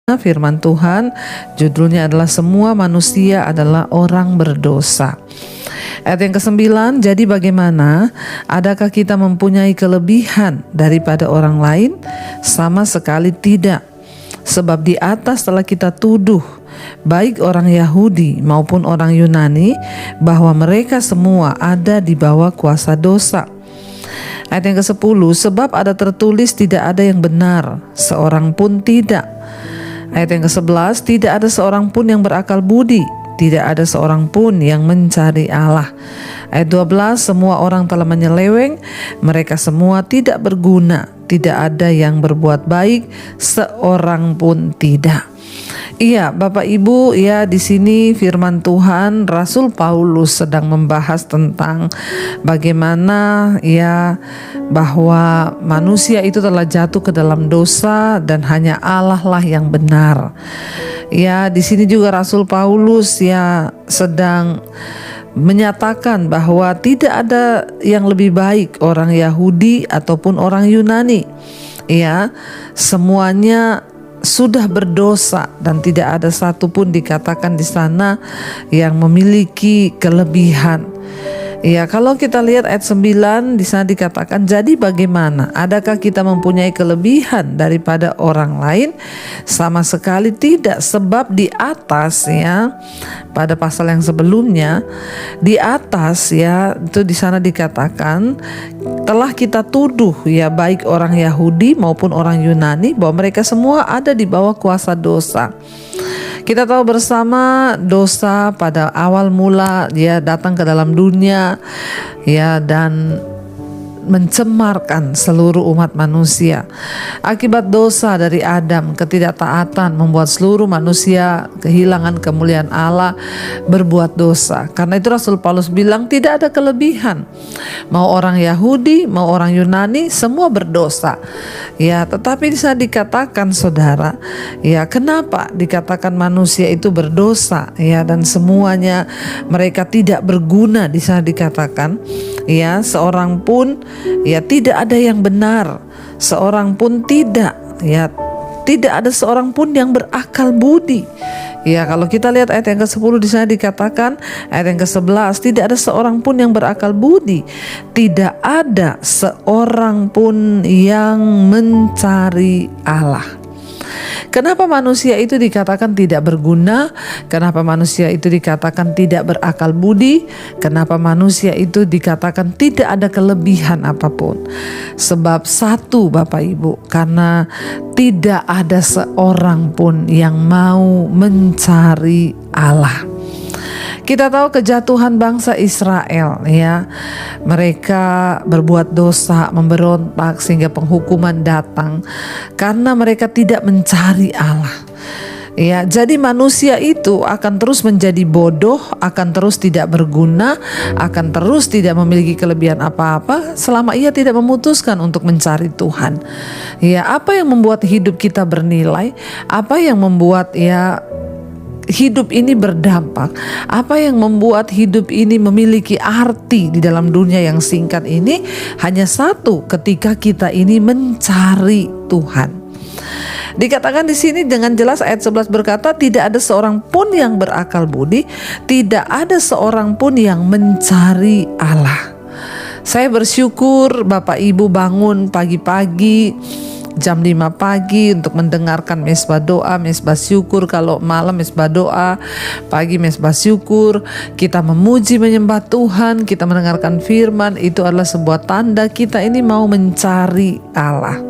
Firman Tuhan judulnya adalah semua manusia adalah orang berdosa. Ayat yang ke-9, jadi bagaimana? Adakah kita mempunyai kelebihan daripada orang lain? Sama sekali tidak. Sebab di atas telah kita tuduh baik orang Yahudi maupun orang Yunani bahwa mereka semua ada di bawah kuasa dosa. Ayat yang ke-10, sebab ada tertulis tidak ada yang benar, seorang pun tidak. Ayat yang ke-11, tidak ada seorang pun yang berakal budi, tidak ada seorang pun yang mencari Allah. Ayat 12, semua orang telah menyeleweng, mereka semua tidak berguna, tidak ada yang berbuat baik, seorang pun tidak. Iya, Bapak Ibu, ya di sini firman Tuhan Rasul Paulus sedang membahas tentang bagaimana ya bahwa manusia itu telah jatuh ke dalam dosa dan hanya Allah lah yang benar. Ya, di sini juga Rasul Paulus ya sedang menyatakan bahwa tidak ada yang lebih baik orang Yahudi ataupun orang Yunani. Ya, semuanya sudah berdosa dan tidak ada satupun dikatakan di sana yang memiliki kelebihan. Ya, kalau kita lihat ayat 9 di sana dikatakan, jadi bagaimana? Adakah kita mempunyai kelebihan daripada orang lain? Sama sekali tidak, sebab di atas ya pada pasal yang sebelumnya di atas ya itu di sana dikatakan telah kita tuduh ya baik orang Yahudi maupun orang Yunani bahwa mereka semua ada di bawah kuasa dosa. Kita tahu bersama dosa pada awal mula dia datang ke dalam dunia ya dan mencemarkan seluruh umat manusia. Akibat dosa dari Adam, ketidaktaatan membuat seluruh manusia kehilangan kemuliaan Allah, berbuat dosa. Karena itu Rasul Paulus bilang tidak ada kelebihan. Mau orang Yahudi, mau orang Yunani, semua berdosa. Ya, tetapi bisa dikatakan saudara, ya kenapa dikatakan manusia itu berdosa? Ya, dan semuanya mereka tidak berguna. Di sana dikatakan, ya seorang pun ya tidak ada yang benar, seorang pun tidak, ya tidak ada seorang pun yang berakal budi. Ya, kalau kita lihat ayat yang ke-10 di sana dikatakan, ayat yang ke-11, tidak ada seorang pun yang berakal budi, tidak ada seorang pun yang mencari Allah. Kenapa manusia itu dikatakan tidak berguna? Kenapa manusia itu dikatakan tidak berakal budi? Kenapa manusia itu dikatakan tidak ada kelebihan apapun? Sebab satu Bapak Ibu, karena tidak ada seorang pun yang mau mencari Allah. Kita tahu kejatuhan bangsa Israel ya. Mereka berbuat dosa, memberontak sehingga penghukuman datang karena mereka tidak mencari Allah. Ya, jadi manusia itu akan terus menjadi bodoh, akan terus tidak berguna, akan terus tidak memiliki kelebihan apa-apa selama ia tidak memutuskan untuk mencari Tuhan. Ya, apa yang membuat hidup kita bernilai? Apa yang membuat hidup ini berdampak? Apa yang membuat hidup ini memiliki arti di dalam dunia yang singkat ini? Hanya satu, ketika kita ini mencari Tuhan. Dikatakan di sini dengan jelas ayat 11 berkata, tidak ada seorang pun yang berakal budi, tidak ada seorang pun yang mencari Allah. Saya bersyukur Bapak Ibu bangun pagi-pagi jam 5 pagi untuk mendengarkan mesbah doa, mesbah syukur. Kalau malam mesbah doa, pagi mesbah syukur. Kita memuji menyembah Tuhan, kita mendengarkan firman, itu adalah sebuah tanda kita ini mau mencari Allah.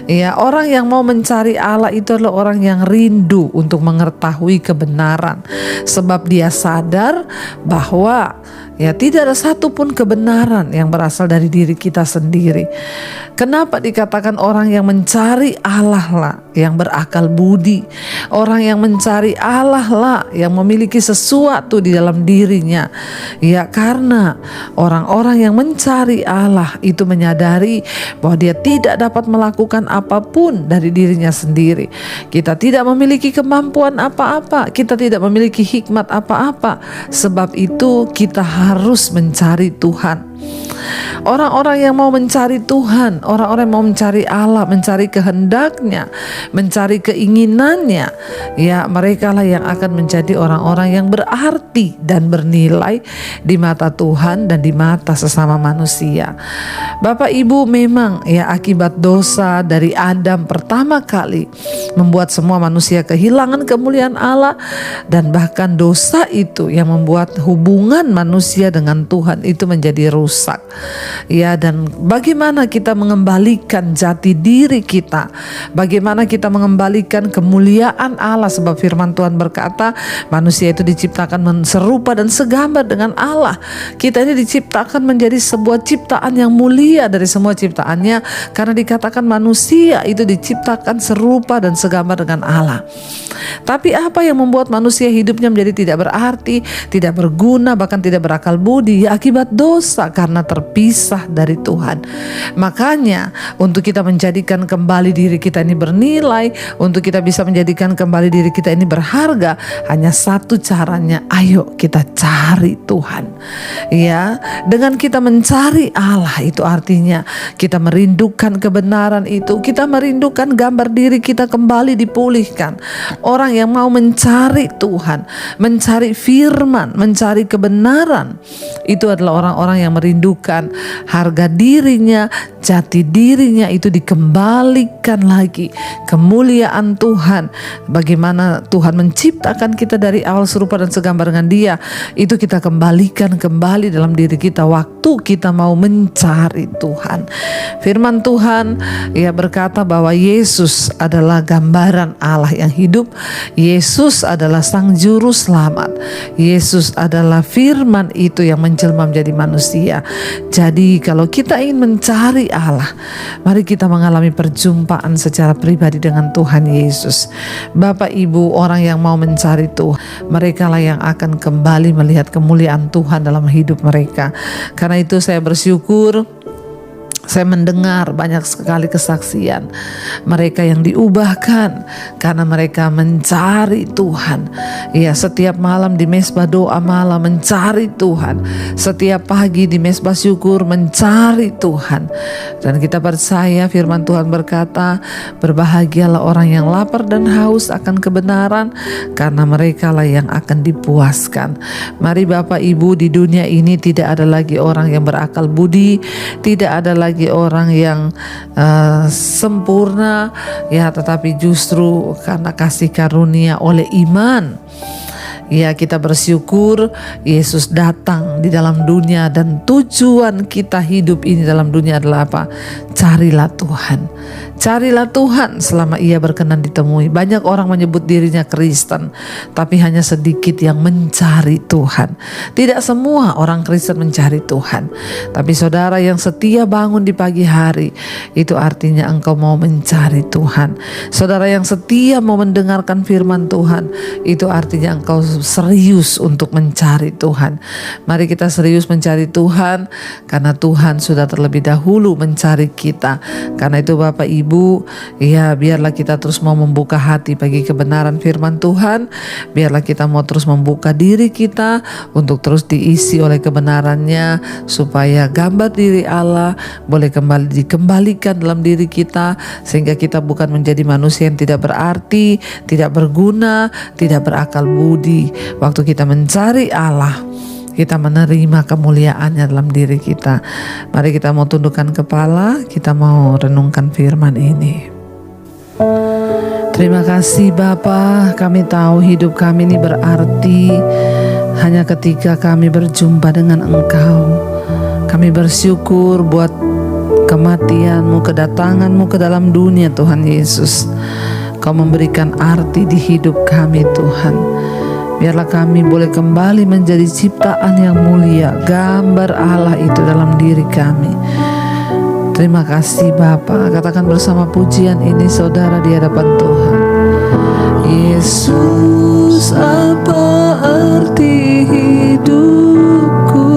Ya, orang yang mau mencari Allah itu adalah orang yang rindu untuk mengetahui kebenaran. Sebab dia sadar bahwa ya tidak ada satupun kebenaran yang berasal dari diri kita sendiri. Kenapa dikatakan orang yang mencari Allah lah yang berakal budi? Orang yang mencari Allah lah yang memiliki sesuatu di dalam dirinya. Ya, karena orang-orang yang mencari Allah itu menyadari bahwa dia tidak dapat melakukan apapun dari dirinya sendiri. Kita tidak memiliki kemampuan apa-apa, kita tidak memiliki hikmat apa-apa. Sebab itu kita harus mencari Tuhan. Orang-orang yang mau mencari Tuhan, orang-orang yang mau mencari Allah, mencari kehendaknya, mencari keinginannya, ya mereka lah yang akan menjadi orang-orang yang berarti dan bernilai di mata Tuhan dan di mata sesama manusia. Bapak Ibu, memang ya akibat dosa dari Adam pertama kali membuat semua manusia kehilangan kemuliaan Allah, dan bahkan dosa itu yang membuat hubungan manusia dengan Tuhan itu menjadi rusak. Ya, dan bagaimana kita mengembalikan jati diri kita? Bagaimana kita mengembalikan kemuliaan Allah? Sebab firman Tuhan berkata, manusia itu diciptakan serupa dan segambar dengan Allah. Kita ini diciptakan menjadi sebuah ciptaan yang mulia dari semua ciptaannya, karena dikatakan manusia itu diciptakan serupa dan segambar dengan Allah. Tapi apa yang membuat manusia hidupnya menjadi tidak berarti, tidak berguna, bahkan tidak berakal budi? Ya akibat dosa, karena terpisah dari Tuhan. Makanya untuk kita menjadikan kembali diri kita ini bernilai, untuk kita bisa menjadikan kembali diri kita ini berharga, hanya satu caranya, ayo kita cari Tuhan. Ya, dengan kita mencari Allah itu artinya kita merindukan kebenaran itu, kita merindukan gambar diri kita kembali dipulihkan. Orang yang mau mencari Tuhan, mencari firman, mencari kebenaran, itu adalah orang-orang yang merindukan harga dirinya, jati dirinya itu dikembalikan lagi. Kemuliaan Tuhan, bagaimana Tuhan menciptakan kita dari awal serupa dan segambar dengan Dia, itu kita kembalikan kembali dalam diri kita waktu kita mau mencari Tuhan. Firman Tuhan ya berkata bahwa Yesus adalah gambaran Allah yang hidup. Yesus adalah Sang Juru Selamat. Yesus adalah firman itu yang menjelma menjadi manusia. Jadi kalau kita ingin mencari Allah, mari kita mengalami perjumpaan secara pribadi dengan Tuhan Yesus. Bapak Ibu, orang yang mau mencari Tuhan, mereka lah yang akan kembali melihat kemuliaan Tuhan dalam hidup mereka. Karena itu saya bersyukur, saya mendengar banyak sekali kesaksian mereka yang diubahkan karena mereka mencari Tuhan. Ya, setiap malam di mesbah doa malam mencari Tuhan, setiap pagi di mesbah syukur mencari Tuhan. Dan kita percaya firman Tuhan berkata, berbahagialah orang yang lapar dan haus akan kebenaran, karena mereka lah yang akan dipuaskan. Mari Bapak Ibu, di dunia ini tidak ada lagi orang yang berakal budi, tidak ada lagi orang yang sempurna, ya, tetapi justru karena kasih karunia oleh iman, ya kita bersyukur Yesus datang di dalam dunia, dan tujuan kita hidup ini dalam dunia adalah apa? Carilah Tuhan. Carilah Tuhan selama Ia berkenan ditemui. Banyak orang menyebut dirinya Kristen, tapi hanya sedikit yang mencari Tuhan. Tidak semua orang Kristen mencari Tuhan. Tapi saudara yang setia bangun di pagi hari, itu artinya engkau mau mencari Tuhan. Saudara yang setia mau mendengarkan firman Tuhan, itu artinya engkau serius untuk mencari Tuhan. Mari kita serius mencari Tuhan, karena Tuhan sudah terlebih dahulu mencari kita. Karena itu Bapak Ibu, ya biarlah kita terus mau membuka hati bagi kebenaran firman Tuhan. Biarlah kita mau terus membuka diri kita untuk terus diisi oleh kebenarannya, supaya gambar diri Allah boleh kembali dikembalikan dalam diri kita, sehingga kita bukan menjadi manusia yang tidak berarti, tidak berguna, tidak berakal budi. Waktu kita mencari Allah, kita menerima kemuliaannya dalam diri kita. Mari kita mau tundukkan kepala, kita mau renungkan firman ini. Terima kasih Bapa, kami tahu hidup kami ini berarti hanya ketika kami berjumpa dengan Engkau. Kami bersyukur buat kematian-Mu, kedatangan-Mu ke dalam dunia Tuhan Yesus. Kau memberikan arti di hidup kami Tuhan. Biarlah kami boleh kembali menjadi ciptaan yang mulia, gambar Allah itu dalam diri kami. Terima kasih Bapa. Katakan bersama pujian ini saudara di hadapan Tuhan. Yesus, apa arti hidupku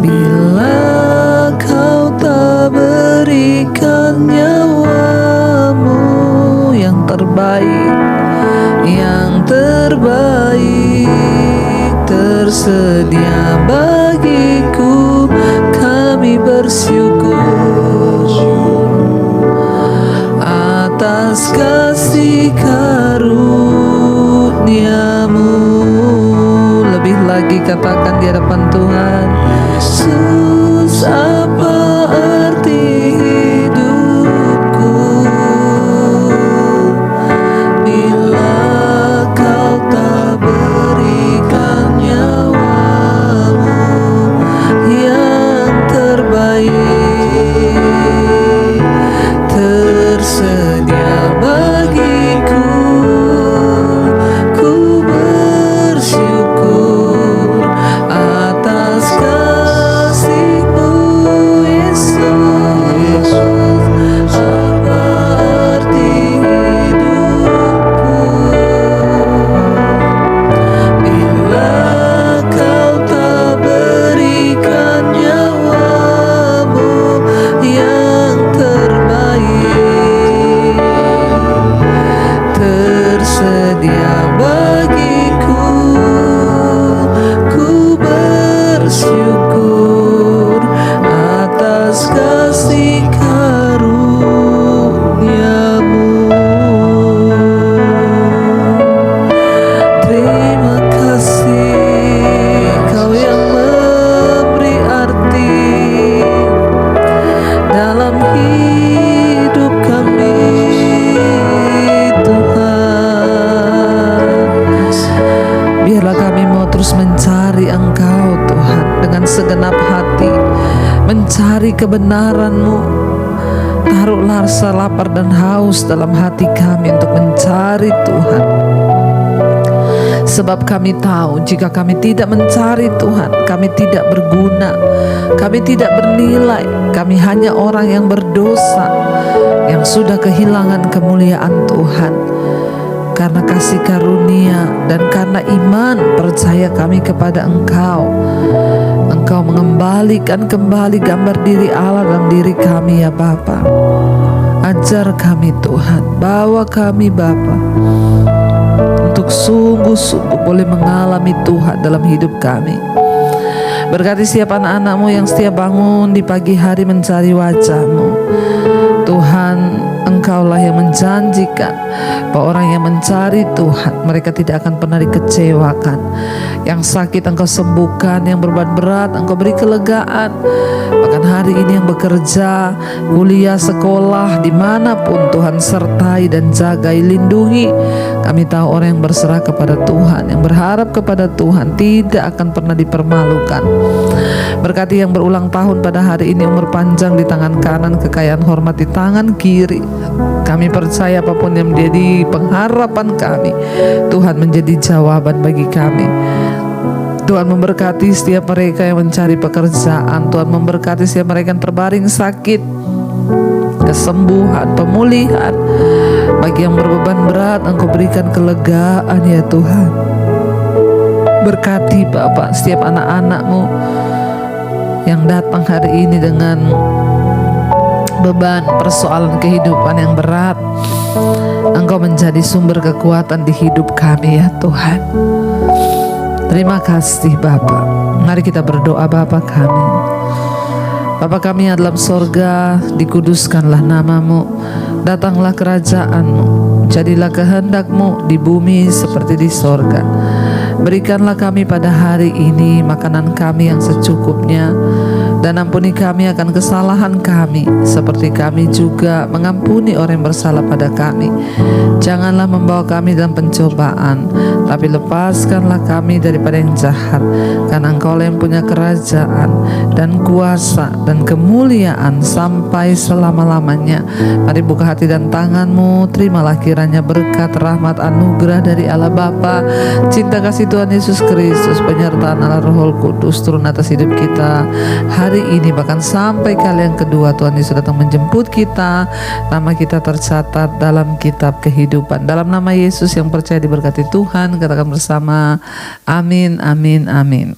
bila Kau tak berikan nyawa-Mu yang terbaik, yang terbaik, tersedia bagiku, kami bersyukur atas kasih karunia-Mu. Lebih lagi katakan di hadapan Tuhan, Yesus, apa arti hidupku bila Kau tak berikan nyawa-Mu yang terbaik, tersedia bagiku. Ku bersyukur atas kasih-Mu, Yesus. Apa arti hidupku bila Kau tak berikan nyawa-Mu yang terbaik, tersedia bagiku. Ku bersyukur atas kasih karunia-Mu. Terima kasih Kau yang memberi arti dalam hidup kami, Tuhan. Biarlah kami mau terus mencari Engkau, Tuhan, dengan segenap hati, mencari kebenaran-Mu. Taruhlah rasa lapar dan haus dalam hati kami untuk mencari Tuhan. Sebab kami tahu jika kami tidak mencari Tuhan, kami tidak berguna, kami tidak bernilai, kami hanya orang yang berdosa, yang sudah kehilangan kemuliaan Tuhan. Karena kasih karunia dan karena iman percaya kami kepada Engkau, Engkau mengembalikan kembali gambar diri Allah dalam diri kami, ya Bapa. Ajar kami Tuhan, bawa kami Bapa untuk sungguh-sungguh boleh mengalami Tuhan dalam hidup kami. Berkati setiap anak-anak-Mu yang setiap bangun di pagi hari mencari wajah-Mu. Tuhan, Engkaulah yang menjanjikan bahwa orang yang mencari Tuhan, mereka tidak akan pernah dikecewakan. Yang sakit Engkau sembuhkan, yang beban berat Engkau beri kelegaan. Bahkan hari ini yang bekerja, kuliah, sekolah, dimanapun Tuhan sertai dan jagai, lindungi. Kami tahu orang yang berserah kepada Tuhan, yang berharap kepada Tuhan tidak akan pernah dipermalukan. Berkati yang berulang tahun pada hari ini, umur panjang di tangan kanan, kekayaan hormat di tangan kiri. Kami percaya apapun yang menjadi pengharapan kami, Tuhan menjadi jawaban bagi kami. Tuhan memberkati setiap mereka yang mencari pekerjaan. Tuhan memberkati setiap mereka yang terbaring sakit, kesembuhan, pemulihan. Bagi yang berbeban berat, Engkau berikan kelegaan, ya Tuhan. Berkati Bapa setiap anak-anak-Mu yang datang hari ini dengan beban persoalan kehidupan yang berat. Engkau menjadi sumber kekuatan di hidup kami, ya Tuhan. Terima kasih Bapa. Mari kita berdoa. Bapa kami, Bapa kami yang dalam sorga, dikuduskanlah nama-Mu, datanglah kerajaan-Mu, jadilah kehendak-Mu di bumi seperti di sorga. Berikanlah kami pada hari ini makanan kami yang secukupnya, dan ampuni kami akan kesalahan kami, seperti kami juga mengampuni orang yang bersalah pada kami. Janganlah membawa kami dalam pencobaan, tapi lepaskanlah kami daripada yang jahat. Karena Engkau yang punya kerajaan dan kuasa dan kemuliaan sampai selama-lamanya. Mari buka hati dan tangan-Mu, terimalah kiranya berkat, rahmat, anugerah dari Allah Bapa, cinta kasih Tuhan Yesus Kristus, penyertaan Allah Roh Kudus turun atas hidup kita hari ini, bahkan sampai kali yang kedua Tuhan Yesus datang menjemput kita. Nama kita tercatat dalam kitab kehidupan. Dalam nama Yesus yang percaya diberkati Tuhan, katakan bersama, amin, amin, amin.